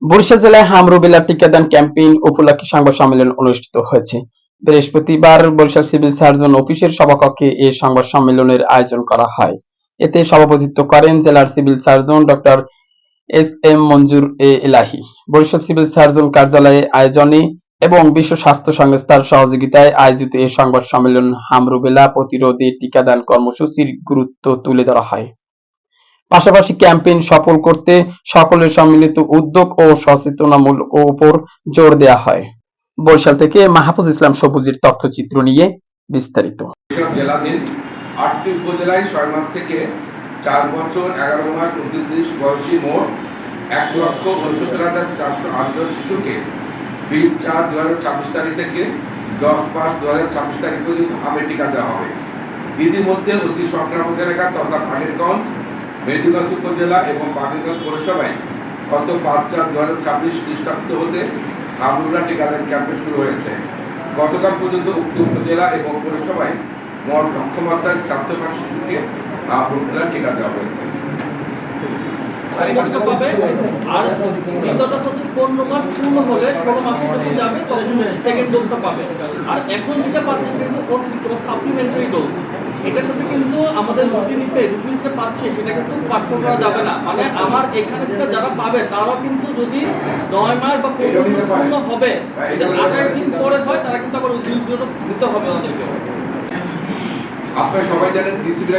বরিশাল জেলায় হামরুবেলা টিকাদান ক্যাম্পেইন উপলক্ষে সংবাদ সম্মেলন অনুষ্ঠিত হয়েছে। বৃহস্পতিবার বরিশাল সিভিল সার্জন অফিসের সভাকক্ষে এ সংবাদ সম্মেলনের আয়োজন করা হয়। এতে সভাপতিত্ব করেন জেলার civil surgeon doctor S M Manzur Elahi. Barishal civil surgeon কার্যালয়ে আয়োজনে এবং বিশ্ব স্বাস্থ্য সংস্থার সহযোগিতায় আয়োজিত এ সংবাদ সম্মেলন হামরুবেলা প্রতিরোধে টিকাদান কর্মসূচির গুরুত্ব তুলে ধরা হয়। পাশাপাশি ক্যাম্পেইন সফল করতে সকলের সম্মিলিত উদ্যোগ ও সচেতনামূলক উপর জোর দেওয়া হয়। বরিশাল থেকে মাহফুজ ইসলাম সবুজের তথ্যচিত্র নিয়ে বিস্তারিত। জেলাধীন ৮টি উপজেলায় ৬ মাস থেকে ৪ বছর ১১ মাস ২৯ দিন বয়সী মোট ১,৬৯,৪৮৮ শিশুকে ২০/৪/২০২৬ তারিখ থেকে ১০/৫/২০২৬ তারিখ পর্যন্ত হামে টিকা দেওয়া হবে। ইতিমধ্যে অতি সংক্রামক এলাকা তথা ফাঁকিরগঞ্জ, মেহেদীগঞ্জ উপজেলা এবং বাগেরগঞ্জ পৌরসভায় গত ৫/৪/২০২৬ খ্রিস্টাব্দ হতে হামরুবেলা টিকাদান ক্যাম্পেইন শুরু হয়েছে। গতকাল পর্যন্ত উক্ত উপজেলা এবং পৌরসভায় মোট লক্ষ্যমাত্রায় ৭০ শিশুকে হামরুবেলা টিকা দেওয়া হয়েছে। আর দ্বিতীয়টা হচ্ছে ১৫ মাস পূর্ণ হলে ১৬ মাসে যখন যাবে তখন সেকেন্ড ডোজটা পাবে। আর এখন যেটা পাচ্ছে কিন্তু অতিরিক্ত সাপ্লিমেন্টারি ডোজ, এটার সাথে কিন্তু আমাদের রুটিন যেটা পাচ্ছে সেটা কিন্তু পার্থক্য করা যাবে না। মানে আমার এখানে যেটা যারা পাবে তারাও কিন্তু যদি ৯ মাস বা ১৫ মাস পূর্ণ হবে, এটা ২৮ দিন পরে হয়, তারা কিন্তু আবার উদ্যোগ নিতে হবে আমাদেরকে। আপনারা সবাই জানেন ডিসিবির